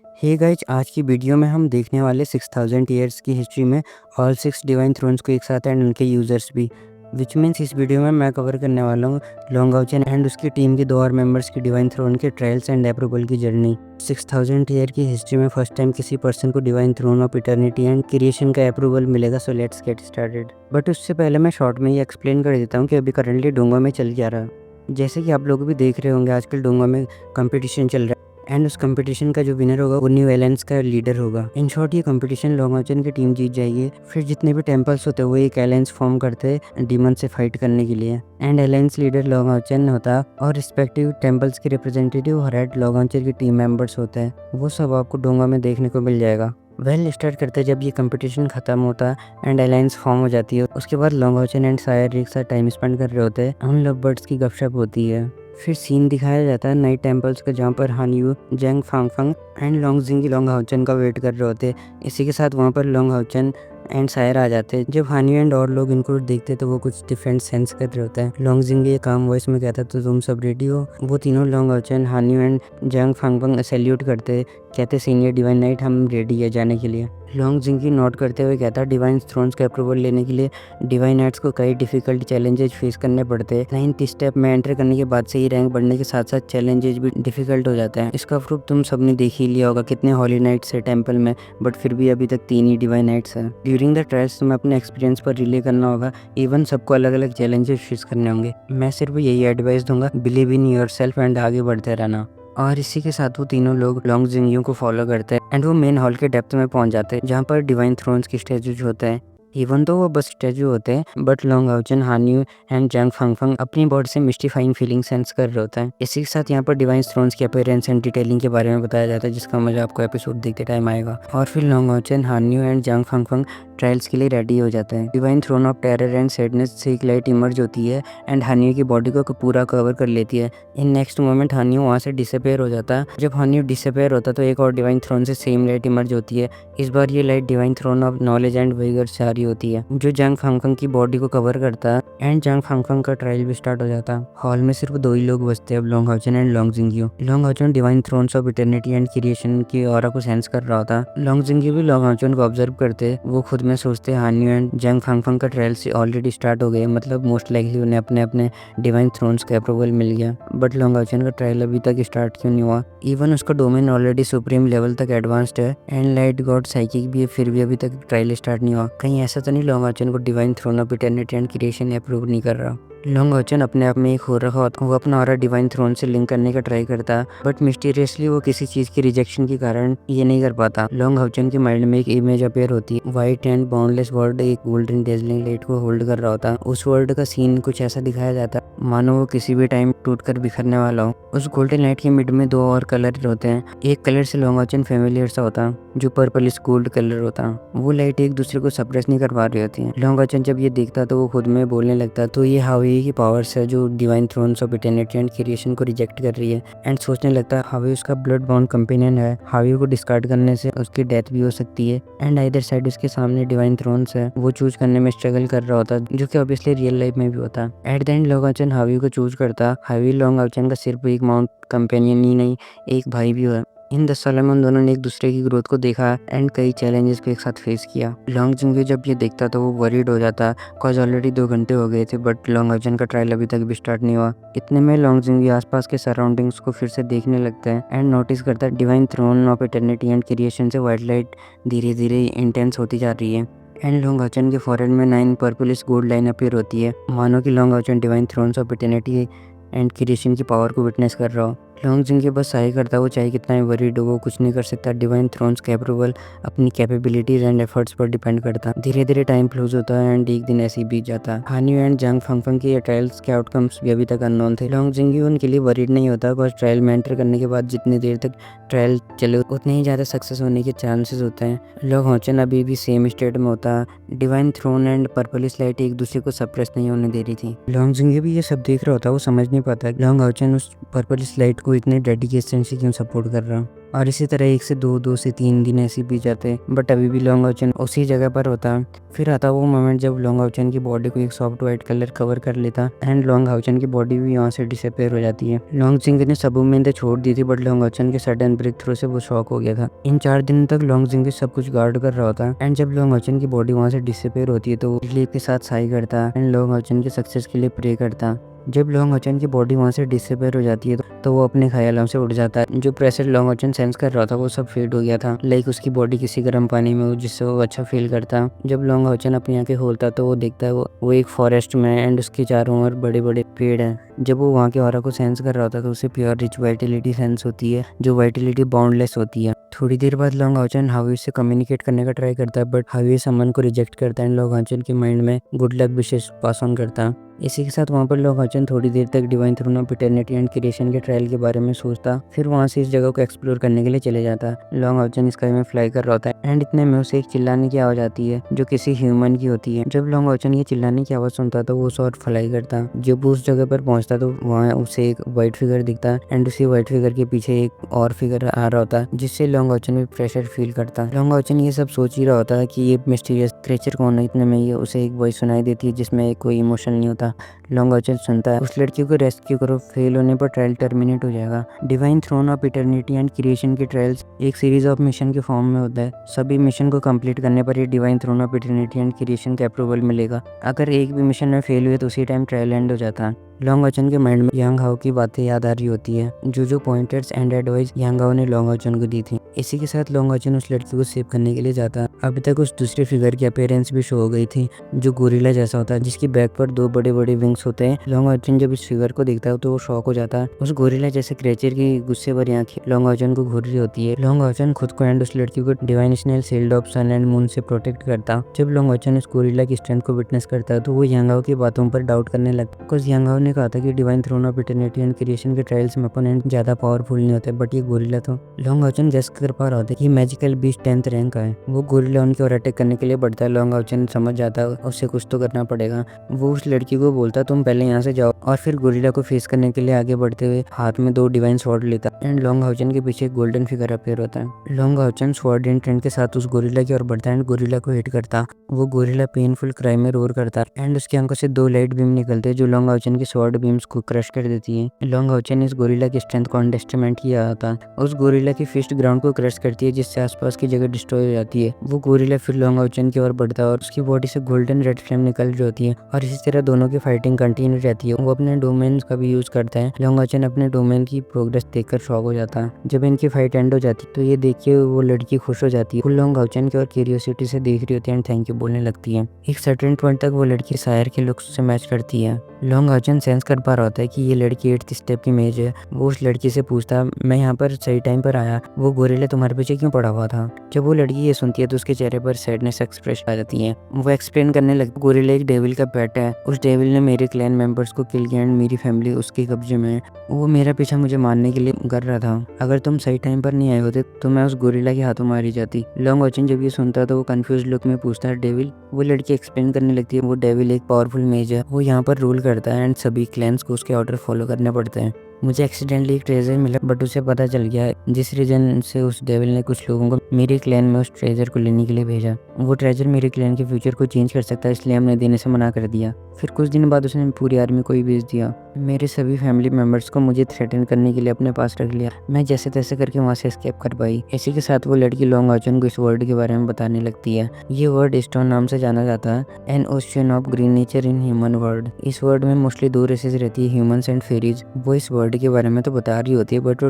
Hey guys, आज की video में हम देखने वाले 6000 ईयर्स की हिस्ट्री में ऑल 6 डिवाइन थ्रोन्स को एक साथ एंड उनके यूजर्स भी, विच मीन्स इस वीडियो में मैं कवर करने वाला हूँ लॉन्गाओचेन एंड उसकी टीम के 2 और मेंबर्स की डिवाइन थ्रोन के ट्रायल्स एंड अप्रूवल की जर्नी। 6000 ईयर की हिस्ट्री में फर्स्ट टाइम किसी पर्सन को divine throne of eternity and creation का अप्रूवल मिलेगा, so let's get started. But उससे पहले मैं शॉर्ट में ये एक्सप्लेन कर देता हूँ कि अभी करंटली डोंगो में चल क्या रहा है। जैसे कि आप लोग भी देख रहे होंगे, आजकल डोंगो में कंपटीशन चल रहा है एंड उस कंपटीशन का जो विनर होगा वो न्यू एलायंस का लीडर होगा। इन शॉर्ट ये कंपटीशन लॉन्गाओचेन की टीम जीत जाएगी। फिर जितने भी टेम्पल्स होते हैं वो एक एलायंस फॉर्म करते हैं डीमन से फाइट करने के लिए एंड एलायंस लीडर लॉन्गाओचेन होता है और रिस्पेक्टिव टेम्पल्स के रिप्रेजेंटेटिव हेड लॉन्गाओचेन के टीम मेंबर्स होते हैं। वो सब आपको डोंगा में देखने को मिल जाएगा। स्टार्ट करते हैं जब ये कंपटीशन खत्म होता है एंड अलायंस फॉर्म हो जाती है। उसके बाद लॉन्गाओचेन एंड सायर एक साथ टाइम स्पेंड कर रहे होते हैं। उन लव बर्ड्स की गपशप होती है। फिर सीन दिखाया जाता है नाइट टेम्पल्स का, जहाँ पर हानयू, जंग फांगफंग एंड लॉन्गजिंग लॉन्गाओचेन का वेट कर रहे होते हैं। इसी के साथ वहाँ पर लॉन्गाओचेन एंड सायर आ जाते हैं। जब हानयू एंड और लोग इनको देखते तो वो कुछ डिफरेंट सेंस कर रहे होते हैं। लॉन्गजिंग ये काम वॉइस में कहता तो तुम सब रेडी हो। वो तीनों लॉन्गाओचेन, हानयू एंड जंग फांगफंग सैल्यूट करते, कहते सीनियर डिवाइन नाइट हम रेडी है जाने के लिए। लॉन्गजिंग की नोट करते हुए कहता डिवाइन थ्रोन्स का अप्रूवल लेने के लिए डिवाइन नाइट्स को कई डिफिकल्ट चैलेंजेस फेस करने पड़ते हैं। 9th स्टेप में एंटर करने के बाद से ही रैंक बढ़ने के साथ साथ चैलेंजेस भी डिफिकल्ट हो जाते हैं। इसका प्रूफ तुम सबने देख ही लिया होगा, कितने हॉली नाइट्स है टेंपल में, बट फिर भी अभी तक 3 ही डिवाइन नाइट्स है। ड्यूरिंग द ट्रायल्स तुम्हें अपने एक्सपीरियंस पर रिले करना होगा। इवन सबको अलग अलग चैलेंजेस फेस करने होंगे। मैं सिर्फ यही एडवाइस दूंगा, believe in your self and आगे बढ़ते रहना। और इसी के साथ वो तीनों लोग लॉन्गजिंग को फॉलो करते हैं एंड वो मेन हॉल के डेप्थ में पहुंच जाते हैं, जहाँ पर डिवाइन थ्रोन्स की स्टैचूज होते हैं। इवन तो वो बस स्टैचू होते हैं, बट लॉन्गाओचेन, हानयू एंड जंग फांगफंग अपनी बॉडी से मिस्टिफाइंग फीलिंग सेंस कर रहे होते हैं। इसी के साथ यहाँ पर डिवाइन थ्रोन्स की अपीयरेंस एंड डिटेलिंग के बारे में बताया जाता है, जिसका मजा आपको एपिसोड देखते टाइम आएगा। और फिर लॉन्गाओचेन, हानयू एंड जंग फांगफंग ट्रायल्स के लिए रेडी हो जाते हैं। Divine throne of terror and sadness से एक लाइट इमर्ज होती है एंड हानयू की बॉडी को पूरा कवर कर लेती है। इन नेक्स्ट मोमेंट हानयू वहाँ से डिसअपेयर हो जाता है। जब हानयू डिसअपेयर होता है तो एक और डिवाइन थ्रोन से सेम लाइट इमर्ज होती है। इस बार ये light divine throne of knowledge and vigour से आ रही होती है, जो जंग फांगफंग की बॉडी को कवर करता है एंड जंग फांगफंग का ट्रायल भी स्टार्ट हो जाता है। हॉल में सिर्फ 2 ही लोग बचते हैं, अब Longaochen and Longjing. Longaochen divine thrones of eternity and creation की ऑरा को सेंस कर रहा होता। लॉन्गजिंग भी लॉन्गाओचेन को ऑब्जर्व करते। वो खुद में सोचते हानयू एंड जंग फांगफंग का ट्रायल से ऑलरेडी स्टार्ट हो गए, मतलब मोस्ट लाइकली उन्हें अपने अपने डिवाइन थ्रोन्स का अप्रूवल मिल गया। बट लॉन्गाओचेन का ट्रायल अभी तक स्टार्ट क्यों नहीं हुआ? इवन उसका डोमेन ऑलरेडी सुप्रीम लेवल तक एडवांस्ड है एंड लाइट गॉड साइकिक भी है, फिर भी अभी तक ट्रायल स्टार्ट नहीं हुआ। कहीं ऐसा तो नहीं लॉन्गाओचेन को divine throne of eternity and creation approve नहीं कर रहा? लॉन्गाओचेन अपने आप में एक हो रखा होता, वो अपना ऑरा डिवाइन थ्रोन से लिंक करने का ट्राई करता, बट मिस्टीरियसली वो किसी चीज की रिजेक्शन के कारण ये नहीं कर पाता। लॉन्गाओचेन के माइंड में एक इमेज अपेयर होती है, व्हाइट एंड बाउंडलेस वर्ल्ड एक गोल्डन डेजलिंग लाइट को होल्ड कर रहा होता। उस वर्ल्ड का सीन कुछ ऐसा दिखाया जाता मानो वो किसी भी टाइम टूटकर बिखरने वाला हो। उस गोल्डन लाइट के मिड में 2 और कलर होते हैं। एक कलर से लॉन्गाओचेन फेमिलियर सा होता, जो पर्पलिश गोल्ड कलर होता। वो लाइट एक दूसरे को सप्रेस नहीं कर पा रही होती है। लॉन्गाओचेन जब ये देखता तो वो खुद में बोलने लगता, तो ये हावी की पावर्स है जो divine thrones of eternity and creation को रिजेक्ट कर रही है। एंड सोचने लगता है हावी उसका ब्लड बाउंड कंपेनियन है, हावी को डिस्कार्ड करने से उसकी डेथ भी हो सकती है एंड आइदर साइड उसके सामने डिवाइन थ्रोन्स है। वो चूज करने में स्ट्रगल कर रहा होता, जो कि ऑब्वियसली रियल लाइफ में भी होता। एट द एंड लॉन्गाओचेन हावी को चूज करता। हावी लॉन्गाओचेन का सिर्फ एक माउंट कंपेनियन ही नहीं, एक भाई भी है। इन 10 सालों में उन दोनों ने एक दूसरे की ग्रोथ को देखा एंड कई चैलेंजेस को एक साथ फेस किया। लॉन्गजिंग जब ये देखता तो वो वरीड हो जाता, कॉज ऑलरेडी 2 घंटे हो गए थे, बट लॉन्गाओचेन का ट्रायल अभी तक भी स्टार्ट नहीं हुआ। इतने में लॉन्गजिंग आसपास के सराउंडिंग्स को फिर से देखने लगता है एंड नोटिस करता है divine throne of eternity and creation से व्हाइट लाइट धीरे धीरे इंटेंस होती जा रही है एंड लॉन्गाओचेन के फॉरेन में 9 पर्पलिश गोल्ड लाइन अपीयर होती है, मानो कि Longaochen divine thrones of eternity and creation की पावर को विटनेस कर रहा हो। लॉन्गजिंग के बस सही करता, वो चाहे कितना ही वरीड हो वो कुछ नहीं कर सकता। डिवाइन थ्रोन्स का अप्रूवल अपनी कैपेबिलिटीज एंड एफर्ट्स पर डिपेंड करता। धीरे धीरे टाइम क्लोज होता है एंड एक दिन ऐसे ही बीत जाता। हानयू एंड जंग फांगफंग के ट्रायल्स के आउटकम्स भी अभी तक अननोन थे। लॉन्गजिंग उनके लिए वरीड नहीं होता, बस ट्रायल में एंटर करने के बाद जितनी देर तक ट्रायल चले उतने ही ज़्यादा सक्सेस होने के चांसेस होते हैं। लॉन्गाओचेन अभी भी सेम स्टेट में होता। Divine throne and purplish light एक दूसरे को सप्रेस नहीं होने दे रही थी। लॉन्गजिंग भी ये सब देख रहा होता, वो समझ नहीं पाता लॉन्गाओचेन उस पर्पलिश लाइट उसको इतने डेडिकेशन से क्यों सपोर्ट कर रहा। और इसी तरह 1 से 2 से 3 दिन ऐसे बीत जाते, बट अभी भी लॉन्ग हाउचन उसी जगह पर होता। फिर आता वो मोमेंट जब लॉन्ग हाउचन की बॉडी को एक सॉफ्ट व्हाइट कलर कवर कर लेता एंड लॉन्ग हाउचन की बॉडी भी यहाँ से डिसअपेयर हो जाती है। लॉन्ग जिंग ने सब उम्मीदें छोड़ दी थी, बट लॉन्ग हाउचन के सडन ब्रेक थ्रू से वो शॉक हो गया था। इन 4 दिन तक लॉन्ग जिंग सब कुछ गार्ड कर रहा होता एंड जब लॉन्ग हाउचन की बॉडी वहाँ से डिसअपेयर होती है तो वो रिलीफ के साथ साई करता एंड लॉन्ग हाउचन के सक्सेस के लिए प्रे करता। जब लॉन्ग हाउचन की बॉडी वहाँ से डिसअपेयर हो जाती है तो वो अपने ख्यालों से उड़ जाता है। जो प्रेशर लॉन्ग हाउचन सेंस कर रहा था वो सब फेड हो गया था, लाइक उसकी बॉडी किसी गर्म पानी में हो जिससे वो अच्छा फील करता। जब लॉन्ग हाउचन अपनी आंखें खोलता तो वो देखता है वो एक फॉरेस्ट में एंड उसके चारों ओर बड़े बड़े पेड़ हैं। जब वो वहाँ के ऑरा को सेंस कर रहा होता तो उसे प्योर रिच वाइटलिटी सेंस होती है, जो वाइटलिटी बाउंडलेस होती है। थोड़ी देर बाद लॉन्ग हाउचन हावी से कम्युनिकेट करने का ट्राई करता है, बट हावी समन को रिजेक्ट करता है एंड लॉन्ग हाउचन के माइंड में good luck wishes pass on करता। इसी के साथ वहाँ पर लॉन्ग हाउचन थोड़ी देर तक divine throne of eternity and creation के ट्रायल के बारे में सोचता, फिर वहाँ से इस जगह को एक्सप्लोर करने के लिए चले जाता। लॉन्ग हाउचन स्काई में फ्लाई कर रहा होता है एंड इतने में उसे एक चिल्लाने की आवाज़ आती है जो किसी ह्यूमन की होती है। जब लॉन्ग हाउचन ये चिल्लाने की आवाज़ सुनता तो वो उस और फ्लाई करता। जब वो उस जगह पर पहुँचता तो वहाँ उसे एक वाइट फिगर दिखता एंड उसी वाइट फिगर के पीछे एक और फिगर आ रहा होता, जिससे लॉन्ग हाउचन भी प्रेशर फील करता। लॉन्ग हाउचन ये सब सोच ही रहा होता है कि ये मिस्टीरियस क्रिएचर कौन है। इतने में ये उसे एक वॉइस सुनाई देती है जिसमें कोई इमोशन नहीं होता। लॉन्ग हाउचन सुनता है, उस लड़की को रेस्क्यू करो, फेल होने पर ट्रायल टर्मिनेट हो जाएगा। Divine throne of eternity and creation के ट्रायल्स एक सीरीज ऑफ मिशन के फॉर्म में होता है। सभी मिशन को कंप्लीट करने पर ये divine throne of eternity and creation का अप्रूवल मिलेगा। अगर एक भी मिशन में फेल हुए तो उसी टाइम ट्रायल एंड हो जाता है। लॉन्ग हाउचन के माइंड में यांग हाओ की बातें याद आ रही होती है, जो पॉइंटर्स एंड एडवाइस यांग हाओ ने लॉन्ग हाउचन को दी थी। इसी के साथ लॉन्ग हाउचन उस लड़की को सेव करने के लिए जाता। अभी तक उस दूसरे फिगर की अपीयरेंस भी शो हो गई थी, जो गोरिल्ला जैसा होता है, जिसकी बैक पर 2 बड़े बड़े विंग्स होते हैं। लॉन्ग हाउचन जब इस फिगर को देखता है तो वो शॉक हो जाता है। उस गोरिल्ला जैसे क्रिएचर की गुस्से भरी आंखें लॉन्ग हाउचन को घूर रही होती है। लॉन्ग हाउचन खुद को एंड उस लड़की को divine snail shield of sun and moon से प्रोटेक्ट करता। जब लॉन्ग हाउचन उस गोरिल्ला की स्ट्रेंथ को विटनेस करता है तो वो यांग हाओ की बातों पर डाउट करने लगता है। बिकॉज यांग हाओ ने कहा था कि divine throne of eternity and creation के ट्रायल्स में अपोनेंट ज्यादा पावरफुल नहीं होते, बट ये गोरिल्ला तो लॉन्ग हाउचन गेस कर पा रहा होता है कि मैजिकल बीस्ट 10th रैंक का है। वो गोरिल्ला उनकी ओर अटैक करने के लिए बढ़ता है। लॉन्ग हाउचन समझ जाता है उससे कुछ तो करना पड़ेगा। वो उस लड़की को बोलता तुम पहले यहाँ से जाओ, और फिर गोरिल्ला को फेस करने के लिए आगे बढ़ते हुए हाथ में 2 डिवाइन स्वॉर्ड लेता एंड लॉन्ग हाउचन के पीछे एक गोल्डन फिगर अपीयर होता है। लॉन्ग हाउचन स्वॉर्ड इन ट्रेंड के साथ उस गोरिल्ला की ओर बढ़ता है एंड गोरिल्ला को हिट करता। वो गोरिल्ला पेनफुल क्राई में रोर करता एंड उसकी आंखों से 2 लाइट बीम निकलते जो लॉन्ग हाउचन की स्वॉर्ड बीम्स को क्रश कर देती है। लॉन्ग हाउचन इस गोरिल्ला की स्ट्रेंथ को अंडरएस्टिमेट किया होता। उस गोरिल्ला की फिस्ट ग्राउंड को क्रश करती है जिससे आसपास की जगह डिस्ट्रॉय हो जाती है। वो गोरिल्ला फिर लॉन्ग हाउचन की ओर बढ़ता है और उसकी बॉडी से गोल्डन रेड फ्लेम निकल रही होती है और इसी तरह दोनों की फाइटिंग कंटिन्यू रहती है। वो अपने डोमेन का भी यूज करता है। लॉन्ग हाउचन अपने डोमेन की प्रोग्रेस देखकर शॉक हो जाता है। जब इनकी फाइट एंड हो जाती है तो ये देख के वो लड़की खुश हो जाती है। वो लॉन्ग हाउचन की ओर क्यूरियोसिटी से देख रही होती है एंड थैंक यू बोलने लगती है। एक सर्टेन पॉइंट तक वो लड़की सायर के लुक्स से मैच करती है। लॉन्ग हाउचन सेंस कर पा रहा होता है कि ये लड़की 8th स्टेप की मेज है। वो उस लड़की से पूछता मैं यहाँ पर सही टाइम पर आया, वो गोरिल्ला तुम्हारे पीछे क्यों पड़ा हुआ था। जब वो लड़की ये सुनती है तो उसके चेहरे पर सैडनेस एक्सप्रेशन आ जाती है। वो एक्सप्लेन करने लगती गोरिल्ला एक डेविल का पेट है। उस डेविल ने मेरे क्लैन मेंबर्स को किल किया एंड मेरी फैमिली उसके कब्जे में है। वो मेरा पीछा मुझे मारने के लिए कर रहा था। अगर तुम सही टाइम पर नहीं आए होते तो मैं उस गोरिल्ला के हाथों मारी जाती। लॉन्ग हाउचन जब ये सुनता तो वो कंफ्यूज लुक में पूछता है डेविल। वो लड़की एक्सप्लेन करने लगती है वो डेविल एक पावरफुल मेज है। वो यहाँ पर रूल करता है एंड सभी क्लैंस को उसके ऑर्डर फॉलो करने पड़ते हैं। मुझे एक्सीडेंटली एक ट्रेजर मिला बट उसे पता चल गया जिस रीजन से उस डेविल ने कुछ लोगों को मेरे क्लैन में उस ट्रेजर को लेने के लिए भेजा। वो ट्रेजर मेरे क्लैन के फ्यूचर को चेंज कर सकता है, इसलिए हमने देने से मना कर दिया। फिर कुछ दिन बाद उसने पूरी आर्मी को ही भेज दिया। मेरे सभी फैमिली मेंबर्स को मुझे थ्रेटन करने के लिए अपने पास रख लिया। मैं जैसे तैसे करके वहाँ से एस्केप कर पाई। इसी के साथ वो लड़की लॉन्ग हाउचन को इस वर्ड के बारे में बताने लगती है। ये वर्ड स्टोन नाम से जाना जाता है, N ocean of green nature in human world. इस वर्ड में मोस्टली 2 रेसेस रहती है, ह्यूमंस एंड फेरीज। वो इस वर्ड के बारे में तो बता रही होती है बट वो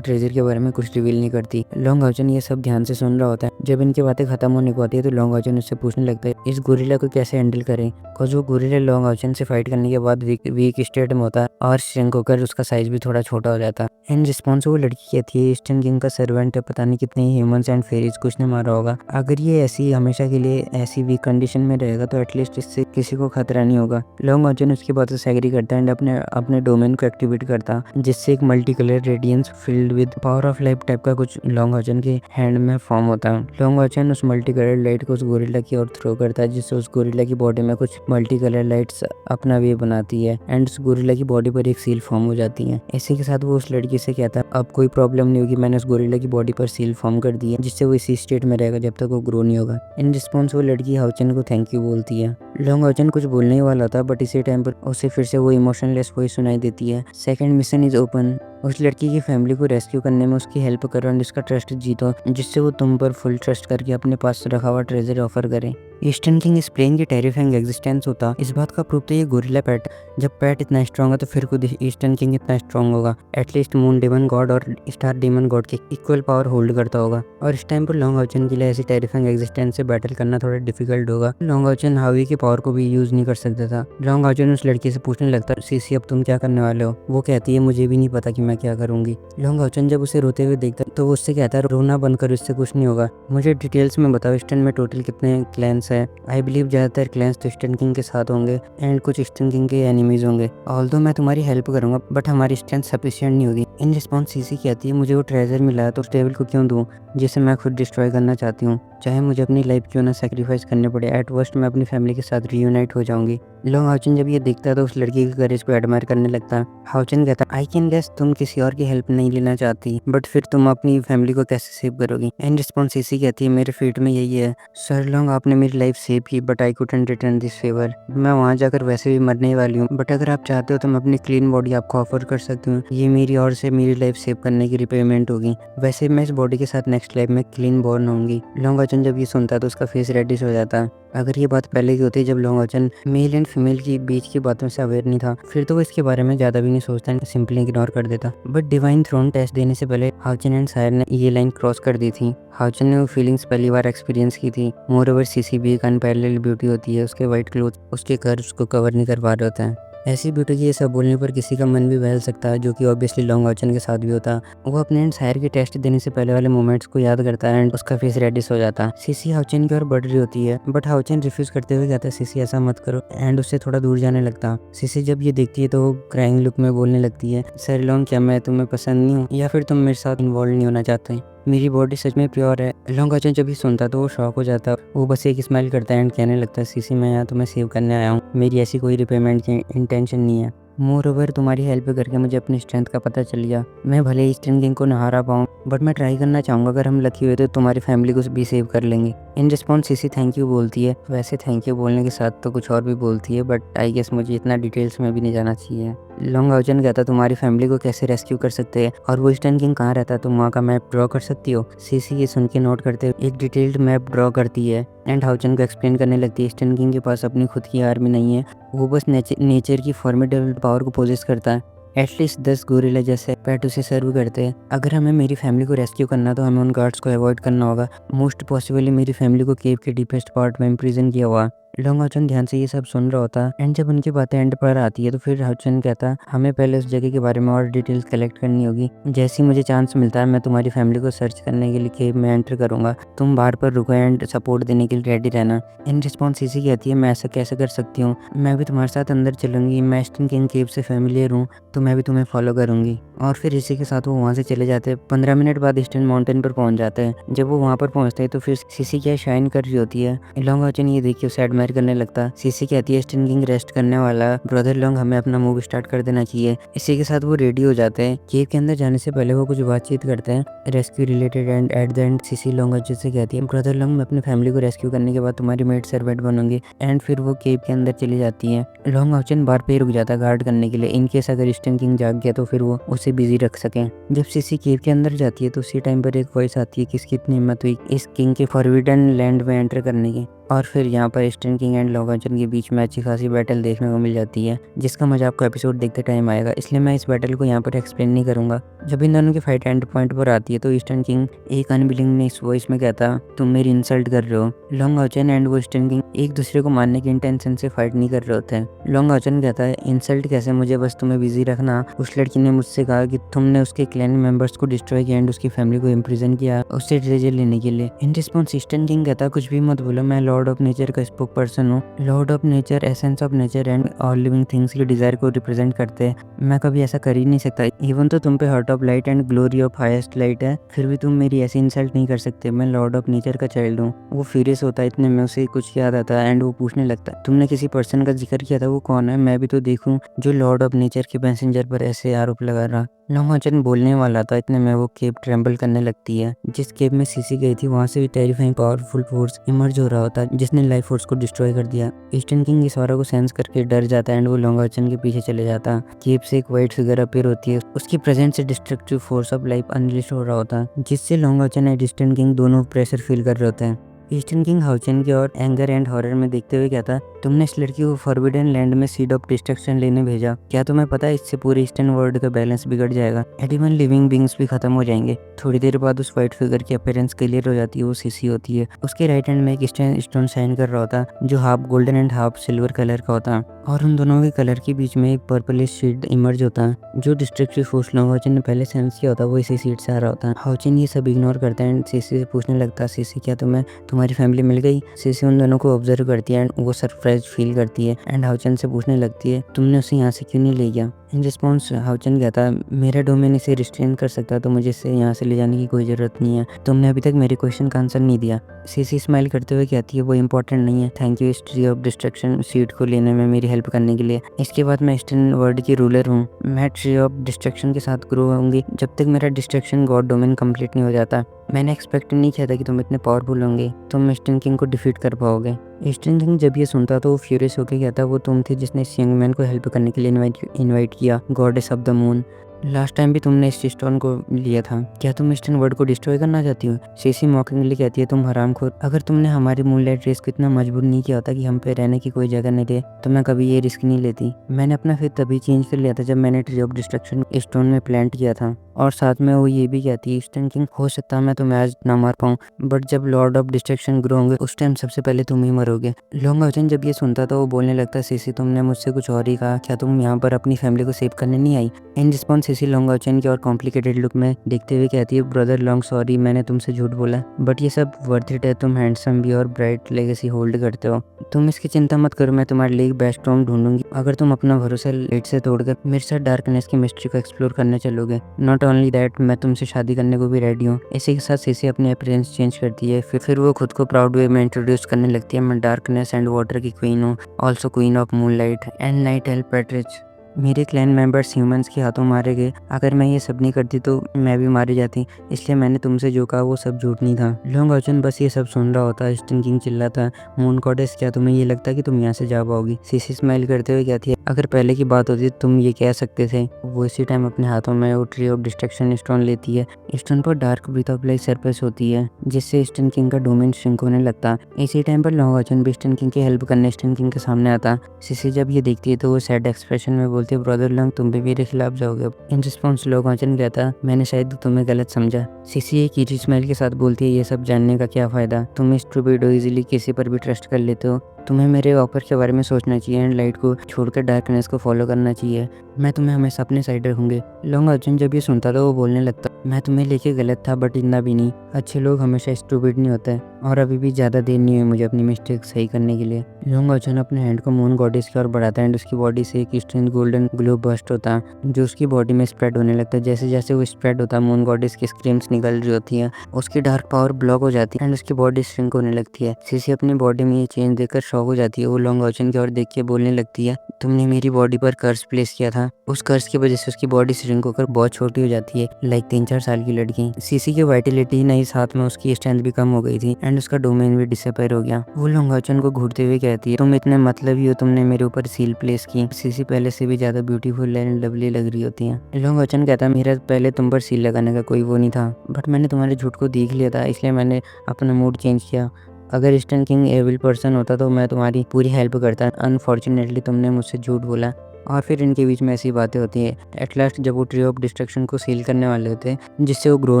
ट्रेजर के बारे में कुछ रिवील नहीं करती। लॉन्ग हाउचन ये सब ध्यान से सुन रहा होता है। जब इनकी बातें खत्म होने को आती है तो लॉन्ग हाउचन उससे पूछने लगता है इस गोरिल्ला को कैसे हैंडल करें। बिकॉज वो गोरिल्ला लॉन्ग हाउचन से फाइट करने के बाद वीक स्टेट में होता है और श्रिंक होकर उसका साइज भी थोड़ा छोटा हो जाता है। इन रिस्पॉन्स वो लड़की कहती है ईस्टर्न किंग का सर्वेंट है, पता नहीं कितने ह्यूमंस एंड फेरीज को उसने मारा होगा। अगर ये ऐसी हमेशा के लिए ऐसी वीक कंडीशन में रहेगा तो एटलीस्ट इससे किसी को खतरा नहीं होगा। लॉन्ग हाउचन उसकी बातों से एग्री करता है एंड अपने डोमेन को एक्टिवेट क्रिएट करता, जिससे एक multi colour radiance filled with power of life type का कुछ लॉन्ग हॉचन के हैंड में फॉर्म होता है। लॉन्ग हॉचन उस मल्टी कलर लाइट को उस गोरिल्ला की ओर थ्रो करता है, जिससे उस गोरिल्ला की बॉडी में कुछ मल्टी कलर लाइट्स अपना वे बनाती है एंड उस गोरिल्ला की बॉडी पर एक सील फॉर्म हो जाती है। इसी के साथ वो उस लड़की से कहता है अब कोई प्रॉब्लम नहीं होगी, मैंने उस गोरिल्ला की बॉडी पर सील फॉर्म कर दी है, जिससे वो इसी स्टेट में रहेगा जब तक वो ग्रो नहीं होगा। इन रिस्पॉन्स वो लड़की हाउचन को थैंक यू बोलती है। लॉन्ग हाउचन कुछ बोलने ही वाला था, बट इसी टाइम पर उसे फिर से वो इमोशनलेस वॉइस सुनाई देती है, सेकंड मिशन इज ओपन। उस लड़की की फैमिली को रेस्क्यू करने में उसकी हेल्प करो एंड उसका ट्रस्ट जीतो, जिससे वो तुम पर फुल ट्रस्ट करके अपने पास रखा हुआ ट्रेजर ऑफर करे। ईस्टर्न किंग इस प्लेन की टेरिफाइंग एग्जिस्टेंस होता इस बात का प्रूफ तो ये गोरिल्ला पेट, जब पेट इतना स्ट्रॉन्ग है तो फिर खुद ईस्टर्न किंग इतना स्ट्रॉन्ग होगा, एटलीस्ट मून डेमन गॉड और स्टार डेमन गॉड के इक्वल पावर होल्ड करता होगा। और इस टाइम पर लॉन्ग हाउचन के लिए ऐसी टेरिफाइंग एग्जिस्टेंस से बैटल करना थोड़ा डिफिकल्ट होगा। लॉन्ग हाउचन हावी की पावर को भी यूज नहीं कर सकता था। लॉन्ग हाउचन उस लड़की से पूछने लगता, सीसी अब तुम क्या करने वाले हो? वो कहती है मुझे भी नहीं पता कि मैं क्या करूंगी। लॉन्ग हाउचन जब उसे रोते हुए देखता तो वो उससे कहता है रोना बंद कर, इससे कुछ नहीं होगा, मुझे डिटेल्स में बताओ ईस्टर्न में टोटल कितने क्लैंस है? आई बिलीव ज्यादातर क्लैंस तो ईस्टर्न किंग के साथ होंगे एंड कुछ ईस्टर्न किंग के एनिमीज होंगे। ऑल्दो मैं तुम्हारी हेल्प करूंगा बट हमारी स्ट्रेंथ सफिशिएंट नहीं होगी। इन रिस्पॉन्स सीसी कहती है मुझे वो ट्रेजर मिला है तो उस टेबल को क्यों दूं जिसे मैं खुद डिस्ट्रॉय करना चाहती हूँ, चाहे मुझे अपनी लाइफ क्यों ना सेक्रीफाइस करने पड़े, एट वर्स्ट मैं अपनी फैमिली के साथ रीयूनाइट हो जाऊंगी। लॉन्ग हाउचन जब ये देखता है तो उस लड़की के करेज को एडमायर करने लगता है। हाउचन कहता है आई कैन गेस तुम किसी और की हेल्प नहीं लेना चाहती, बट फिर तुम अपनी फैमिली को कैसे सेव करोगी? इन रिस्पॉन्स सीसी कहती है मेरे फेट में यही है सर लॉन्ग, आपने मेरी लाइफ सेव की but I couldn't return this favour. मैं वहाँ जाकर वैसे भी मरने वाली हूँ, बट अगर आप चाहते हो तो मैं अपनी क्लीन बॉडी आपको ऑफर कर सकती हूँ, ये मेरी और से मेरी लाइफ सेव करने की रिपेमेंट होगी। वैसे मैं इस बॉडी के साथ नेक्स्ट लाइफ में क्लीन बॉर्न होंगी। लॉन्ग हाउचन जब ये सुनता तो उसका फेस रेडिश हो जाता है। अगर ये बात पहले की होती जब लॉन्ग हाउचन मेल एंड फीमेल की बीच की बातों से अवेयर नहीं था, फिर तो वो इसके बारे में ज्यादा भी नहीं सोचता, सिंपली इग्नोर कर देता। बट डिवाइन थ्रोन टेस्ट देने से पहले हाउचन एंड सायर ने ये लाइन क्रॉस कर दी थी। हाउचन ने वो फीलिंग्स पहली बार एक्सपीरियंस की थी। मोर ओवर सीसी भी एक अनपैरेलल ब्यूटी होती है, उसके व्हाइट क्लोथ उसके कर्व्स को कवर नहीं कर पा रहे होते हैं। ऐसी ब्यूटी की ये सब बोलने पर किसी का मन भी बहल सकता है, जो कि ऑब्वियसली लॉन्ग हाउचन के साथ भी होता। वो अपने एंड सायर के टेस्ट देने से पहले वाले मोमेंट्स को याद करता है एंड उसका फेस रेडिश हो जाता है। सीसी हाउचन की ओर बढ़ रही होती है बट हाउचन रिफ्यूज करते हुए कहता है सीसी ऐसा मत करो एंड उससे थोड़ा दूर जाने लगता। सीसी जब ये देखती है तो वो क्राइंग लुक में बोलने लगती है सर लॉन्ग क्या मैं तुम्हें पसंद नहीं हूँ या फिर तुम मेरे साथ इन्वॉल्व नहीं होना चाहते? मेरी बॉडी सच में प्योर है। लॉन्ग हाउचन जब भी सुनता तो वो शॉक हो जाता, वो बस एक स्माइल करता है एंड कहने लगता है सीसी मैं यहाँ तुम्हें सेव करने आया हूँ, मेरी ऐसी कोई रिपेमेंट की इंटेंशन नहीं है। मोर ओवर तुम्हारी हेल्प करके मुझे अपनी स्ट्रेंथ का पता चल गया। मैं भले ईस्टर्न किंग को ना हारा पाऊँ बट मैं ट्राई करना चाहूँगा, अगर हम लकी हुए तो तुम्हारी फैमिली को भी सेव कर लेंगे। इन रिस्पॉन्स सीसी थैंक यू बोलती है। वैसे थैंक यू बोलने के साथ तो कुछ और भी बोलती है बट आई गेस मुझे इतना डिटेल्स में भी नहीं जाना चाहिए। लॉन्ग हाउचन कहता तुम्हारी फैमिली को कैसे रेस्क्यू कर सकते हैं और वो ईस्टर्न किंग कहाँ रहता है, तुम वहाँ का मैप ड्रॉ कर सकती हो? सीसी ये सुन के नोट करते हुए एक डिटेल्ड मैप ड्रॉ करती है एंड हाउचन को एक्सप्लेन करने लगती है ईस्टर्न किंग के पास अपनी खुद की आर्मी नहीं है, वो बस नेचर की फॉर्मिडेबल पावर को पोजेस करता है। एटलीस्ट 10 गोरिल्ला जैसे पेट उसे सर्व करते हैं। अगर हमें मेरी फैमिली को रेस्क्यू करना तो हमें उन गार्ड्स को अवॉइड करना होगा। मोस्ट पॉसिबली मेरी फैमिली को केव के डीपेस्ट पार्ट में इम्प्रिजन किया हुआ। लॉन्ग हाउचन ध्यान से ये सब सुन रहा होता एंड जब उनकी बातें एंड पर आती है तो फिर हाउचन कहता हमें पहले उस जगह के बारे में और डिटेल्स कलेक्ट करनी होगी। जैसे ही मुझे चांस मिलता है मैं तुम्हारी फैमिली को सर्च करने के लिए केव में एंटर करूंगा, तुम बाहर पर रुको एंड सपोर्ट देने के लिए रेडी रहना। इन रिस्पॉन्स इसी कहती है मैं ऐसा कैसे कर सकती हूँ, मैं भी तुम्हारे साथ अंदर चलूंगी, मैं ईस्टर्न किंग केव से फैमिलियर हूँ तो मैं भी तुम्हें फॉलो करूंगी। और फिर इसी के साथ वो वहाँ से चले जाते हैं। 15 मिनट बाद ईस्टर्न माउंटेन पर पहुंच जाते हैं। जब वो वहाँ पर पहुंचते हैं तो फिर सीसी क्या शाइन कर रही होती है। लॉन्ग हाउचन ये देखिए उसे एडमायर करने लगता। सीसी कहती है ईस्टर्न किंग रेस्ट करने वाला, ब्रदर लॉन्ग हमें अपना मूव स्टार्ट कर देना चाहिए। इसी के साथ वो रेडी हो जाते हैं। केव के अंदर जाने से पहले वो कुछ बातचीत करते हैं rescue related and at the end Cici Long Haochen से कहती है ब्रदर लॉन्ग मैं अपनी फैमिली को रेस्क्यू करने के बाद तुम्हारी मेड सर्वेंट बनूंगी एंड फिर वो केव के अंदर चली जाती है। लॉन्ग हाउचन बार पे रुक जाता गार्ड करने के लिए, इनकेस अगर ईस्टर्न किंग जाग गया तो फिर वो उसे बिजी रख सकें। जब सीसी केव के अंदर जाती है तो उसी टाइम पर एक वॉइस आती है कि इसकी इतनी हिम्मत हुई इस किंग के फॉरबिडन लैंड में एंटर करने की। और फिर यहाँ पर ईस्टर्न किंग एंड लॉन्ग हाउचन के बीच में अच्छी खासी बैटल देखने को मिल जाती है, जिसका मजा आपको एपिसोड देखते टाइम आएगा, इसलिए मैं इस बैटल को यहाँ पर एक्सप्लेन नहीं करूंगा। जब इन दोनों की फाइट एंड पॉइंट पर आती है तो ईस्टर्न किंग एक अनबिलीविंग वॉइस में कहता तुम मेरी इंसल्ट कर रहे हो। लॉन्ग हाउचन एंड वो ईस्टर्न किंग एक दूसरे को मारने की इंटेंशन से फाइट नहीं कर रहे होते हैं। लॉन्ग हाउचन कहता है इंसल्ट कैसे, मुझे बस तुम्हें बिजी रखना। उस लड़की ने मुझसे कहा कि तुमने उसके क्लैन मेंबर्स को डिस्ट्रॉय किया एंड उसकी फैमिली को इम्प्रिजन किया उससे ट्रेजर लेने के लिए। इन रिस्पॉन्स ईस्टर्न किंग कहता कुछ भी मत बोलो, मैं लॉर्ड ऑफ नेचर का स्पोक पर्सन हूँ। Lord of nature essence of nature and all living things की डिजायर को रिप्रेजेंट करते हैं। मैं कभी ऐसा कर ही नहीं सकता। इवन तो तुम पे heart of light and glory of highest light है, फिर भी तुम मेरी ऐसी इंसल्ट नहीं कर सकते। मैं लॉर्ड ऑफ नेचर का चाइल्ड हूँ। वो फ्यूरियस होता है, इतने में उसे कुछ याद आता है एंड वो पूछने लगता है, तुमने किसी पर्सन का जिक्र किया था, वो कौन है? मैं भी तो देखूं जो लॉर्ड ऑफ नेचर के पैसेंजर पर ऐसे आरोप लगा रहा। लॉन्ग बोलने वाला था, इतने में वो केप ट्रेम्बल करने लगती है। जिस केप में सीसी गई थी वहां से भी टेरिफाइंग पावरफुल फोर्स इमर्ज हो रहा होता जिसने लाइफ फोर्स को डिस्ट्रॉय कर दिया। ईस्टर्न किंग इस ऑरा को सेंस करके डर जाता है एंड वो लॉन्ग के पीछे चले जाता। केप से एक व्हाइट फिगर अपीयर होती है, उसकी प्रेजेंस से destructive force of life unlist हो रहा होता, जिससे लॉन्ग एंड ईस्टर्न किंग दोनों प्रेशर फील कर रहे होते हैं। ईस्टर्न किंग हाउचेन की और एंगर एंड हॉरर में देखते हुए कहता, तुमने इस लड़की को फॉरबिडन लैंड में सीड ऑफ डिस्ट्रक्शन लेने भेजा। क्या तुम्हें पता है इससे पूरे ईस्टर्न वर्ल्ड का बैलेंस बिगड़ जाएगा, एनिमल लिविंग बींग्स भी खत्म हो जाएंगे। थोड़ी देर बाद उस व्हाइट फिगर की अपीयरेंस क्लियर हो जाती है, वो सीसी होती है। उसके राइट हैंड में एक स्टोन साइन कर रहा होता जो half golden and half silver colour का होता, और उन दोनों के कलर के बीच में एक पर्पलिश शीट इमर्ज होता जो डिस्ट्रक्टिव फोर्स हाउचेन ने पहले सेंस किया होता, वो इसी सीट से आ रहा होता। हाउचेन ये सब इग्नोर करता है एंड सीसी से पूछने लगता, सीसी क्या तुम्हें तुम्हारी फैमिली मिल गई? सीसी उन दोनों को ऑब्जर्व करती है एंड वो सरप्राइज फील करती है एंड हाउचेन से पूछने लगती है, तुमने उसे यहाँ से क्यों नहीं ले गया? इन रिस्पॉन्स हाउचेन कहता, मेरा डोमेन इसे रिस्ट्रेन कर सकता, तो मुझे इसे यहाँ से ले जाने की कोई ज़रूरत नहीं है। तुमने अभी तक मेरे क्वेश्चन का आंसर नहीं दिया। सीसी स्माइल करते हुए कहती है, वो इंपॉर्टेंट नहीं है, थैंक यू इस ट्री ऑफ डिस्ट्रक्शन सीट को लेने में मेरी हेल्प करने के लिए। इसके बाद मैं ईस्टर्न वर्ल्ड की रूलर हूँ। मैं ट्री ऑफ डिस्ट्रक्शन के साथ ग्रो होंगी जब तक मेरा डिस्ट्रक्शन गॉड डोमेन कंप्लीट नहीं हो जाता। मैंने एक्सपेक्ट नहीं किया था कि तुम इतने पावरफुल होंगे, तुम ईस्टर्न किंग को डिफीट कर पाओगे। ईस्टर्न किंग जब ये सुनता तो वो फ्यूरियस होकर कहता, वो तुम थे जिसने इस यंग मैन को हेल्प करने के लिए इनवाइट किया, goddess of the moon. Last time भी तुमने इस स्टोन को लिया था, क्या तुम ईस्टर्न वर्ल्ड को डिस्ट्रॉय करना चाहती हो? सीसी मॉकिंगली कहती है, तुम हरामखोर, अगर तुमने हमारी मूनलाइट रेस को इतना मजबूर नहीं किया होता कि हम पे रहने की कोई जगह नहीं रहे, तो मैं कभी ये रिस्क नहीं लेती। मैंने अपना फेथ तभी चेंज कर लिया था जब मैंने ट्री ऑफ डिस्ट्रक्शन स्टोन में प्लांट किया था। और साथ में वो ये भी कहती है, ईस्टर्न किंग हो सकता है मैं तुम्हें आज ना मार पाऊँ, बट जब लॉर्ड ऑफ डिस्ट्रक्शन ग्रो होंगे उस टाइम सबसे पहले तुम ही मरोगे। लॉन्ग हाउचेन जब ये सुनता तो वो बोलने लगता, सीसी तुमने मुझसे कुछ और ही कहा, क्या तुम यहाँ पर अपनी फैमिली को सेव करने नहीं आई? In response Cici Long Haochen की और कॉम्प्लिकेटेड लुक में देखते हुए कहती है, ब्रदर लॉन्ग सॉरी, मैंने तुमसे झूठ बोला, बट ये सब वर्थ इट है। तुम हैंडसम भी और ब्राइट लेगेसी होल्ड करते हो, तुम इसकी चिंता मत करो, मैं तुम्हारे लिए एक बेस्ट होम ढूंढूंगी अगर तुम अपना भरोसा लाइट से तोड़कर मेरे साथ डार्कनेस की मिस्ट्री को एक्सप्लोर करने चलोगे। नॉट ओनली दैट, मैं तुमसे शादी करने को भी रेडी हूँ। इसी के साथ सीसी अपनी अपीयरेंस चेंज करती है, फिर वो खुद को प्राउड वे में इंट्रोड्यूस करने लगती है, मैं डार्कनेस एंड वाटर की क्वीन हूँ, also queen of moonlight and night elf Patrich. मेरे क्लैन मेंबर्स ह्यूमंस के हाथों मारे गए, अगर मैं ये सब नहीं करती तो मैं भी मारी जाती, इसलिए मैंने तुमसे जो कहा वो सब झूठ नहीं था। लॉन्ग हाउचेन बस ये सब सुन रहा होता। ईस्टर्न किंग चिल्लाता, मून गॉडेस क्या तुम्हें ये लगता कि तुम यहाँ से जा पाओगी? सीसी स्माइल करते हुए कहती है, अगर पहले की बात होती तुम ये कह सकते थे। वो इसी टाइम अपने हाथों में वो ट्री ऑफ डिस्ट्रक्शन स्टोन लेती है। स्टोन पर dark breath of light surface होती है जिससे ईस्टर्न किंग का डोमेन श्रिंक होने लगता। इसी टाइम पर लॉन्ग हाउचेन भी ईस्टर्न किंग की हेल्प करने ईस्टर्न किंग के सामने आता। सीसी जब ये देखती है तो वो सैड एक्सप्रेशन में बोलती है, ब्रदर लॉन्ग तुम भी मेरे खिलाफ जाओगे? इन रिस्पॉन्स लॉन्ग हाउचेन कहता, मैंने शायद तुम्हें गलत समझा। सीसी एक ईजी स्माइल के साथ बोलती है, ये सब जानने का क्या फायदा, तुम स्टूपिड हो, इजीली किसी पर भी ट्रस्ट कर लेते हो। तुम्हें मेरे ऑफर के बारे में सोचना चाहिए एंड लाइट को छोड़कर डार्कनेस को फॉलो करना चाहिए। मैं तुम्हें हमेशा अपने साइड रखूंगी। लॉन्ग हाउचेन जब ये सुनता था वो बोलने लगता, मैं तुम्हें लेके गलत था बट इतना भी नहीं, अच्छे लोग हमेशा स्टूपिड नहीं होते और अभी भी ज़्यादा देर नहीं हुई मुझे अपनी मिस्टेक सही करने के लिए। लॉन्ग हाउचेन अपने हैंड को मून गॉडेस की ओर बढ़ाता है एंड उसकी बॉडी से एक स्ट्रेंथ गोल्डन ग्लो बस्ट होता है जो उसकी बॉडी में स्प्रेड होने लगता है। जैसे जैसे वो स्प्रेड होता है मून गॉडेस की स्क्रीम्स निकल रही होती है, उसकी डार्क पावर ब्लॉक हो जाती है एंड उसकी बॉडी श्रिंक होने लगती है। सीसी अपनी बॉडी में ये चेंज देखकर शॉक हो जाती है। वो लॉन्ग हाउचेन की ओर देख के बोलने लगती है, तुमने मेरी बॉडी पर कर्स प्लेस किया था, उस कर्स की वजह से उसकी बॉडी श्रिंक होकर बहुत छोटी हो जाती है, लाइक 3-4 साल की लड़की। सीसी की वाइटलिटी नहीं, साथ में उसकी स्ट्रेंथ भी कम हो गई थी एंड उसका डोमेन भी डिसअपीयर हो गया। वो लॉन्ग हाउचेन को घूरते हुए कहती है, तुम इतने मतलबी हो, तुमने मेरे ऊपर सील प्लेस की। सीसी पहले से भी ज्यादा ब्यूटीफुल एंड लवली लग रही होती है। लॉन्ग हाउचेन कहता है, मेरा पहले तुम पर सील लगाने का कोई वो नहीं था, बट मैंने तुम्हारे झूठ को देख लिया था इसलिए मैंने अपना मूड चेंज किया। अगर ईस्टर्न किंग एविल पर्सन होता तो मैं तुम्हारी पूरी हेल्प करता, अनफॉर्चुनेटली तुमने मुझसे झूठ बोला। और फिर इनके बीच में ऐसी बातें होती है। एट लास्ट जब वो ट्री ऑफ डिस्ट्रक्शन को सील करने वाले होते हैं जिससे वो ग्रो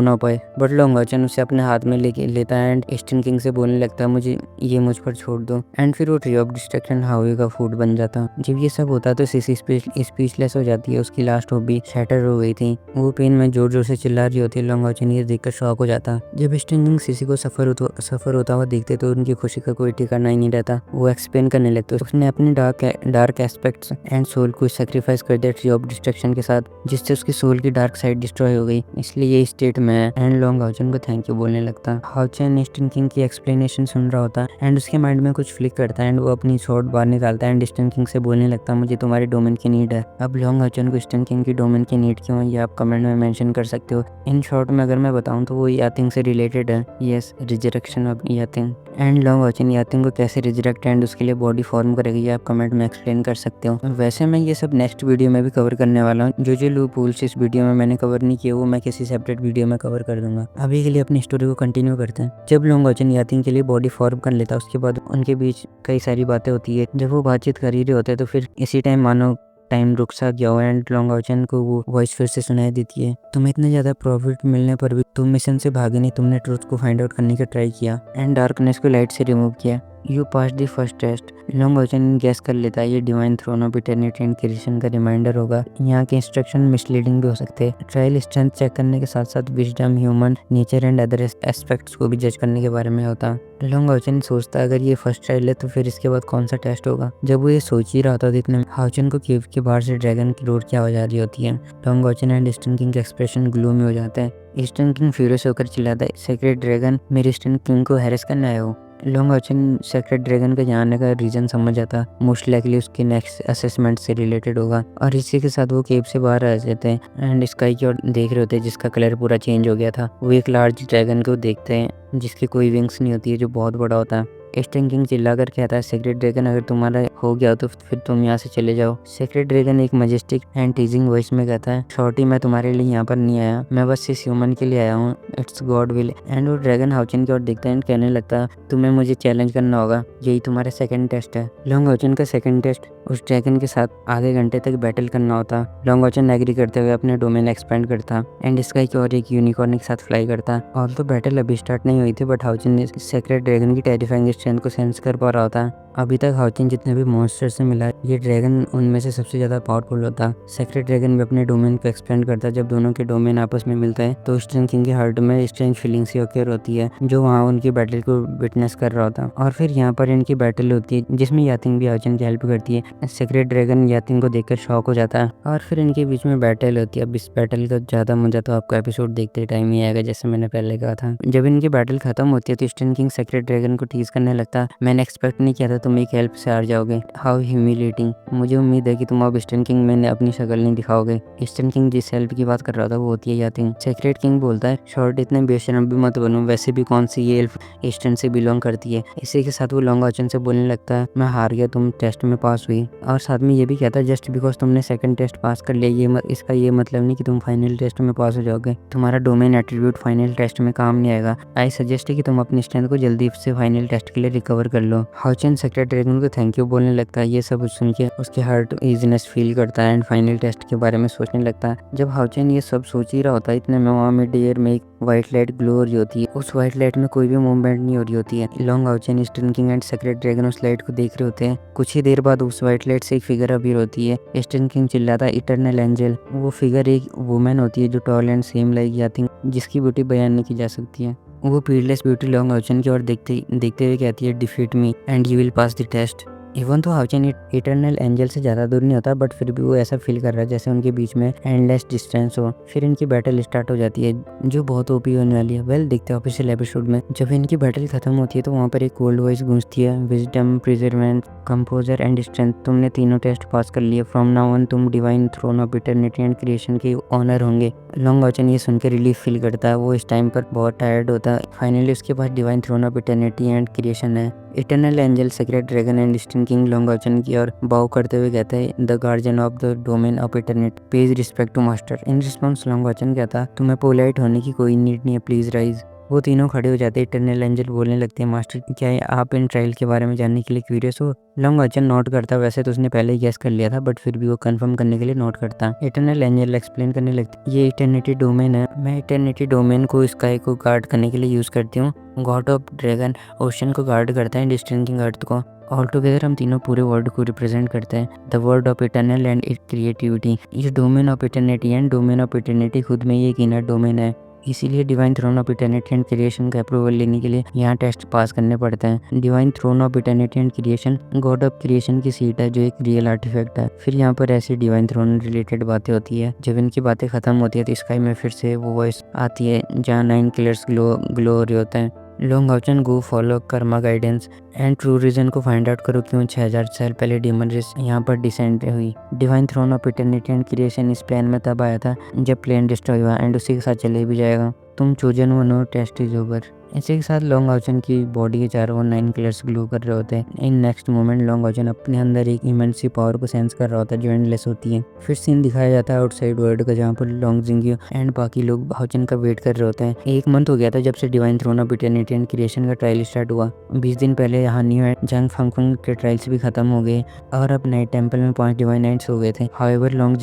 ना पाए, बट लॉन्ग वाचन उसे अपने हाथ में लेके लेता है एंड ईस्टर्न किंग से बोलने लगता है मुझे ये मुझ पर छोड़ दो, एंड फिर वो ट्री ऑफ डिस्ट्रक्शन हावी का फूड बन जाता। जब ये सब होता तो सिसी स्पीचलेस हो जाती है, उसकी लास्ट हॉबी शैटर हो गई थी, वो पेन में जोर जोर से चिल्ला रही होती है। लॉन्ग वाचन ये देखकर शॉक हो जाता। जब ईस्टर्न किंग सिसी को सफर होता हुआ देखते तो उनकी खुशी का कोई ठिकाना ही नहीं रहता। वो एक्सप्लेन करने लगते उसने अपने डार्क एस्पेक्ट्स एंड सोल को सेक्रीफाइस कर दिया ट्री ऑफ डिस्ट्रक्शन के साथ, जिससे उसकी सोल की डार्क साइड डिस्ट्रॉय हो गई, इसलिए ये स्टेट में है। एंड लॉन्ग हाउचन को थैंक यू बोलने लगता। हाउचन ईस्टर्न किंग की एक्सप्लेनेशन सुन रहा होता एंड उसके माइंड में कुछ फ्लिक करता है एंड वो अपनी शॉर्ट बाहर निकालता है एंड ईस्टर्न किंग से बोलने लगता मुझे तुम्हारे डोमेन की नीड है। अब लॉन्ग हाउचन को ईस्टर्न किंग की डोमेन की नीड क्यों है ये आप कमेंट में मेंशन कर सकते हो। इन शॉर्ट में अगर मैं बताऊं तो वो यातिंग से रिलेटेड है। Yes, resurrection of Yating. And Long Wachan Yating को कैसे रिजरेक्ट एंड उसके लिए बॉडी फॉर्म करेगी ये आप कमेंट में एक्सप्लेन कर सकते हो। वैसे मैं ये सब नेक्स्ट वीडियो में भी कवर करने वाला हूँ। जो लूप होल्स इस वीडियो में मैंने कवर नहीं किया वो मैं किसी सेपरेट वीडियो में कवर कर दूंगा। अभी के लिए अपनी स्टोरी को कंटिन्यू करते हैं। जब लॉन्ग वाचन यातिंग के लिए बॉडी फॉर्म कर लेता उसके बाद उनके बीच कई सारी बातें होती है। जब वो बातचीत कर ही रहे होते हैं तो फिर इसी टाइम मानो टाइम रुक सा गया हो एंड लॉन्ग वाचन को वो वॉइस फिर से सुनाई देती है तुम्हें इतने ज्यादा प्रॉफिट मिलने पर भी तुम मिशन से भागे नहीं, तुमने ट्रुथ को फाइंड आउट करने का ट्राई किया एंड डार्कनेस को लाइट से रिमूव किया। You pass the first test. Long Haochen guess कर लेता है ये divine throne of eternity and creation का रिमाइंडर होगा। यहाँ के इंस्ट्रक्शन मिसलीडिंग भी हो सकते हैं। ट्रायल स्ट्रेंथ चेक करने के साथ साथ wisdom, human nature and other aspects को भी जज करने के बारे में होता। लॉन्ग वाचन सोचता अगर ये फर्स्ट ट्रायल है तो फिर इसके बाद कौन सा टेस्ट होगा। जब वो ये सोच ही रहा था तो इतने हाउचन को केव के बाहर से ड्रैगन की रोड की आवाज आ रही होती है। लॉन्ग वाचन एंड ईस्टर्न किंग का एक्सप्रेशन ग्लूमी हो जाता है। ईस्टर्न किंग फ्यूरियस होकर चिल्लाता है सेक्रेट ड्रैगन मेरे ईस्टर्न किंग को हैरेस करने आए हो। लॉन्ग वाचन सेक्रेट ड्रैगन के जाने का रीजन समझ जाता, मोस्ट लाइकली उसके नेक्स्ट असेसमेंट से रिलेटेड होगा। और इसी के साथ वो केव से बाहर आ जाते हैं एंड स्काई की ओर देख रहे होते हैं जिसका कलर पूरा चेंज हो गया था। वो एक लार्ज ड्रैगन को देखते हैं जिसकी कोई विंग्स नहीं होती है, जो बहुत बड़ा होता है। ईस्टर्न किंग चिल्लाकर कहता है सेक्रेट ड्रैगन अगर तुम्हारा हो गया तो फिर तुम यहाँ से चले जाओ। सेक्रेट ड्रैगन एक मजेस्टिक एंड टीजिंग वॉइस में कहता है शॉर्टी मैं तुम्हारे लिए यहाँ पर नहीं आया, मैं बस इस ह्यूमन के लिए आया हूँ, इट्स गॉड विल। एंड वो ड्रैगन हाउचन की ओर देखता है एंड कहने लगता है तुम्हें मुझे चैलेंज करना होगा, यही तुम्हारा सेकंड टेस्ट है। लॉन्ग हाउचन का सेकंड टेस्ट उस ड्रैगन के साथ आधे घंटे तक बैटल करना होता। लॉन्ग वाचन एग्री करते हुए अपने डोमेन एक्सपेंड करता एंड स्काई की ओर एक यूनिकॉर्न के साथ फ्लाई करता। और तो बैटल अभी स्टार्ट नहीं हुई थी बट हाउचन ने सेक्रेट ड्रैगन की टेरिफाइंग स्ट्रेंथ को सेंस कर पा रहा होता। अभी तक हाउचन जितने भी मॉन्स्टर से मिला ये ड्रैगन उनमें से सबसे ज्यादा पावरफुल होता। सेक्रेट ड्रैगन भी अपने डोमेन को एक्सपेंड करता। जब दोनों के डोमेन आपस में मिलते हैं तो ईस्टर्न किंग के हार्ट में स्ट्रेंज फीलिंग सी ओकर होती है जो वहाँ उनकी बैटल को विटनेस कर रहा होता। और फिर यहाँ पर इनकी बैटल होती है जिसमें यातिंग भी हाउचन की हेल्प करती है। सेक्रेट ड्रैगन यातिंग को देखकर शॉक हो जाता है और फिर इनके बीच में बैटल होती है। अब इस बैटल का ज्यादा मजा तो आपको एपिसोड देखते टाइम ही आएगा जैसे मैंने पहले कहा था। जब इनकी बैटल खत्म होती है तो ईस्टर्न किंग सेक्रेट ड्रैगन को टीज करने लगता। मैंने एक्सपेक्ट नहीं किया था तुम एक हेल्प से हार जाओगे, हाउ ह्यूमिलेटिंग। मुझे उम्मीद है कि तुम अब ईस्टर्न किंग में अपनी शक्ल नहीं दिखाओगे। ईस्टर्न किंग जिस हेल्प की बात कर रहा था वो होती है यातिंग। सेक्रेट किंग बोलता है शॉर्ट इतने बेशरम भी मत बनो, वैसे भी कौन सी ये हेल्प ईस्टर्न से बिलोंग करती है। इसी के साथ वो लॉन्ग वाचन से बोलने लगता है मैं हार गया, तुम टेस्ट में पास हुई। और साथ में ये भी कहता है जस्ट बिकॉज तुमने सेकंड टेस्ट पास कर लिया इसका ये मतलब नहीं कि तुम फाइनल टेस्ट में पास हो जाओगे। तुम्हारा डोमेन एट्रीब्यूट फाइनल टेस्ट में काम नहीं आएगा। आई सजेस्ट है कि तुम अपनी स्ट्रेंथ को जल्दी से फाइनल टेस्ट के लिए रिकवर कर लो। हाउचन सेक्रेट ड्रैगन को थैंक यू बोलने लगता है। ये सब सुन के उसके हार्ट इजीनेस फील करता है एंड फाइनल टेस्ट के बारे में सोचने लगता है। जब हाउचन ये सब सोच ही रहा होता है इतने में वहाँ मिड एयर में एक व्हाइट लाइट ग्लो हो रही होती है। उस व्हाइट लाइट में कोई भी मूवमेंट नहीं हो रही होती है। Long Haochen, Eastern King and sacred dragon उस लाइट को देख रहे होते हैं। कुछ ही देर बाद उस व्हाइट लाइट से एक फिगर अपीयर होती है। ईस्टर्न किंग चिल्लाता है इटर्नल एंजल। वो फिगर एक वुमेन होती है जो टॉल एंड सेम लाइक यातिंग, जिसकी ब्यूटी बयान नहीं की जा सकती है। वो पीडलेस ब्यूटी लॉन्ग हाउचन की ओर देखते हुए कहती है defeat me and you will pass the test. Even though हाउचन इटर्नल एंजल से ज़्यादा दूर नहीं होता बट फिर भी वो ऐसा फील कर रहा है जैसे उनके बीच में एंडलेस डिस्टेंस हो। फिर इनकी बैटल स्टार्ट हो जाती है जो बहुत ओपी होने वाली है। वेल देखते हैं ऑफिशियल एपिसोड में। जब इनकी बैटल खत्म होती है तो वहाँ पर एक कोल्ड वॉइस गूंजती है wisdom, perseverance, composure and strength. तुमने तीनों टेस्ट पास कर लिए। फ्रॉम नाउ ऑन तुम divine throne of eternity and creation के ऑनर होंगे। लॉन्ग वाचन ये सुनकर रिलीफ फील करता है। वो इस टाइम पर बहुत टायर्ड होता है। फाइनली उसके पास divine throne of eternity and creation है। Eternal angel, sacred dragon and Eastern King Long Wachan की ओर बाउ करते हुए कहते हैं the guardian of the domain of eternity pays respect to master. In response Long Wachan कहता तुम्हें polite होने की कोई नीड नहीं है, प्लीज राइज। वो तीनों खड़े हो जाते हैं। इटर्नल एंजल बोलने लगते हैं, मास्टर क्या है आप इन ट्रायल के बारे में जानने के लिए क्यूरियस हो? लॉन्ग ऑचन नोट करता, वैसे तो उसने पहले ही गेस कर लिया था बट फिर भी वो कंफर्म करने के लिए नोट करता। इटर्नल एंजल एक्सप्लेन करने लगते, ये इटर्निटी डोमेन है, मैं इटर्निटी डोमेन को स्काई को गार्ड करने के लिए यूज करती हूँ। गॉड ऑफ ड्रैगन ओशन को गार्ड करता है एंड स्ट्रेंथिंग अर्थ को। ऑल टुगेदर हम तीनों पूरे वर्ल्ड को रिप्रेजेंट करते हैं, the world of eternal and it creativity. ये domain of eternity and domain of eternity खुद में ये एक इनर डोमेन है, इसीलिए divine throne of eternity and creation का अप्रूवल लेने के लिए यहाँ टेस्ट पास करने पड़ते हैं। Divine throne of eternity and creation God of creation की सीट है जो एक रियल आर्टिफैक्ट है। फिर यहाँ पर ऐसी डिवाइन थ्रोन रिलेटेड बातें होती है। जब इनकी बातें खत्म होती है तो स्काई में फिर से वो वॉइस आती है जहाँ 9 किलर्स ग्लो हो रहे होते हैं। Long Aochen go follow karma guidance and true reason को फाइंड आउट करो क्यों 6000 साल पहले डीमन रेस यहाँ पर डिसेंट हुई। Divine throne of eternity and creation इस प्लेन में तब आया था जब प्लेन डिस्ट्रॉय हुआ एंड उसी के साथ चले भी जाएगा। तुम चोजन वन हो, टेस्ट इज ओवर। इसी के साथ लॉन्ग ऑचन की बॉडी के चारों ओर 9 किलर्स ग्लो कर रहे होते हैं। इन नेक्स्ट मोमेंट लॉन्ग ऑचन अपने अंदर एक इमेंसी पावर को सेंस कर रहा होता है जो एंडलेस होती है। फिर सीन दिखाया जाता है आउटसाइड वर्ल्ड का जहाँ पर लॉन्ग जिंगियो एंड बाकी लोग ऑचन का वेट कर रहे होते हैं। 1 मंथ हो गया था जब से divine throne of eternity and creation का ट्रायल स्टार्ट हुआ। 20 दिन पहले यहाँ न्यू एंड जंग फंगफंग के ट्रायल्स भी खत्म हो गए और अब नाइट टेंपल में 5 डिवाइन नाइट्स हो गए थे। हाउएवर लॉन्ग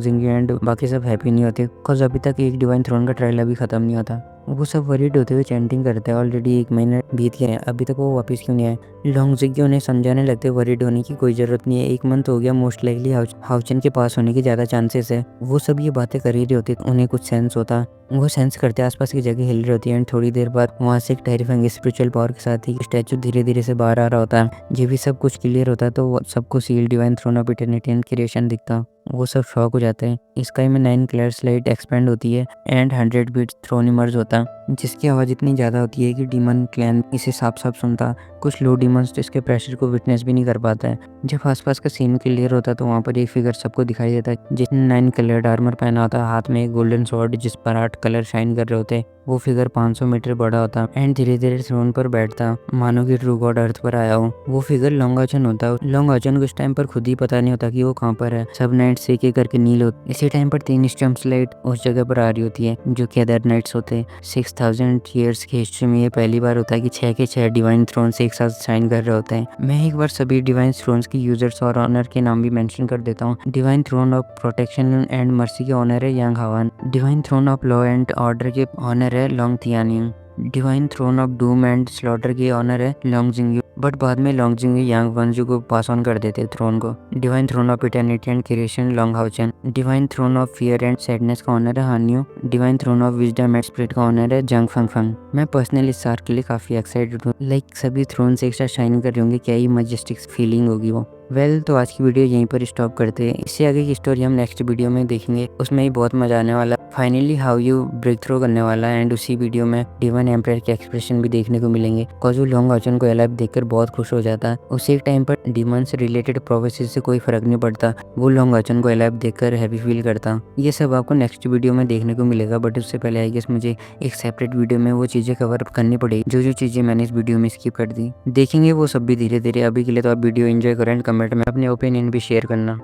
जिंगियो एंड बाकी सब हैप्पी नहीं होते बिकॉज अभी तक एक डिवाइन थ्रोन का ट्रायल अभी खत्म नहीं होता। वो सब वरीड होते हुए चैंटिंग करते हैं, ऑलरेडी 1 महीना बीत गया है, अभी तक वो वापस क्यों नहीं आए। लॉन्ग जिंगियो उन्हें समझाने लगते वरीड होने की कोई ज़रूरत नहीं है, 1 मंथ हो गया, मोस्ट लाइकली हाउचन के पास होने की ज़्यादा चांसेस है। वो सब ये बातें कर ही रहे होते, उन्हें कुछ सेंस होता, वो सेंस करते आसपास की जगह हिल रही होती है एंड थोड़ी देर बाद वहाँ से एक टेरिफाइंग स्पिरिचुअल पावर के साथ ही स्टैचू धीरे धीरे से बाहर आ रहा होता है। ये भी सब कुछ क्लियर होता है तो सबको सील divine throne of eternity and creation दिखता, वो सब शॉक हो जाते हैं। स्काई में 9 क्लियर्स लाइट एक्सपेंड होती है एंड 100 बीट थ्रोन इमर्ज होता, जिसकी आवाज़ इतनी ज़्यादा होती है कि डीमन क्लैन इसे साफ साफ सुनता। कुछ लो डीमंस तो इसके प्रेशर को विटनेस भी नहीं कर पाता है। जब आसपास का सीन क्लियर होता तो वहाँ पर एक फिगर सबको दिखाई देता जिसने 9 कलर्ड आर्मर पहना होता, हाथ में एक गोल्डन स्वॉर्ड जिस पर 8 कलर शाइन कर रहे होते। वो फिगर 500 मीटर बड़ा होता एंड धीरे धीरे थ्रोन पर बैठता, मानो कि ट्रू गॉड अर्थ पर आया हो। वो फिगर लॉन्ग ऑचन होता। लॉन्ग ऑचन को इस टाइम पर खुद ही पता नहीं होता कि वो कहाँ पर है। सब नाइट्स एक एक करके नील होते। इसी टाइम पर 3 स्टम्प्स लाइट उस जगह पर आ रही होती है जो कि अदर नाइट्स होते। 6000 ईयर्स की हिस्ट्री में ये पहली बार होता है कि 6 के 6 डिवाइन थ्रोन्स एक साथ शाइन कर रहे होते हैं। मैं एक बार सभी डिवाइन थ्रोन्स की यूजर्स और ऑनर के नाम भी मेंशन कर देता हूँ। Divine throne of protection and mercy के ऑनर है Yang Hawan. Divine throne of law and order के ऑनर है Long Tianing. Divine throne of doom and slaughter के ऑनर है लॉन्ग जिंगियो, बट बाद में लॉन्ग जिंगियो यांग वंजू को पास ऑन कर देते थ्रोन को। Divine throne of eternity and creation Long Haochen. Divine throne of fear and sadness का ऑनर है Hanyu. Divine throne of wisdom and spirit का ऑनर है जंग फंगफंग। मैं पर्सनली इस आर्क के लिए काफी एक्साइटेड हूँ, लाइक सभी थ्रोन से एक साथ शाइन कर रहे होंगे, क्या ही मजेस्टिक फीलिंग होगी वो। तो आज की वीडियो यहीं पर स्टॉप करते हैं। इससे आगे की स्टोरी हम नेक्स्ट वीडियो में देखेंगे, उसमें ही बहुत मजा आने वाला। Finally Hao Yu breakthrough करने वाला है एंड उसी वीडियो में डिवाइन एम्पायर के एक्सप्रेशन भी देखने को मिलेंगे। कॉज वो लॉन्ग ऑचन को अलाइव देखकर बहुत खुश हो जाता है। उसी एक टाइम पर डिमन से रिलेटेड प्रोफेसी से कोई फर्क नहीं पड़ता, वो लॉन्ग ऑचन को अलाइव देखकर हैप्पी फील करता। ये सब आपको नेक्स्ट वीडियो में देखने को मिलेगा, बट उससे पहले आई गेस मुझे एक सेपरेट वीडियो में वो चीजें कवर करनी पड़ेगी जो चीजें मैंने इस वीडियो में स्किप कर दी। देखेंगे वो सब भी धीरे धीरे। अभी के लिए तो आप वीडियो एंजॉय करें एंड कमेंट में अपने ओपिनियन भी शेयर करना।